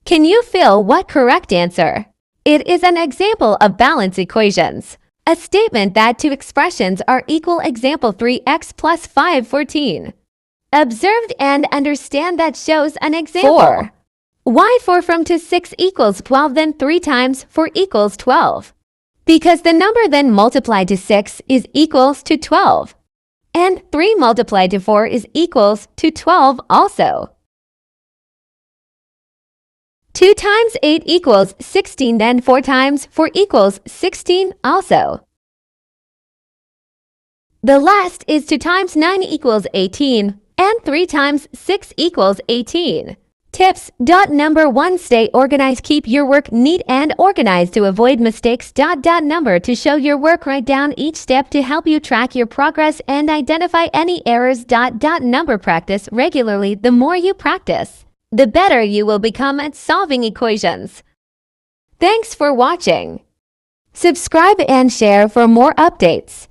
Can you feel what correct answer? It is an example of balance equations. A statement that two expressions are equal. Example 3x plus 5 14. Observed and understand that shows an example. 4. Why 4 from 2 6 equals 12 then 3 times 4 equals 12? Because the number then multiplied to 6 is equals to 12. And 3 multiplied to 4 is equals to 12 also. 2 times 8 equals 16 then 4 times 4 equals 16 also. The last is 2 times 9 equals 18 and 3 times 6 equals 18. Tips. Number 1. Stay organized. Keep your work neat and organized to avoid mistakes. Number 2. Show your work. Write down each step to help you track your progress and identify any errors. Number practice regularly. The more you practice, the better you will become at solving equations. Thanks for watching. Subscribe and share for more updates.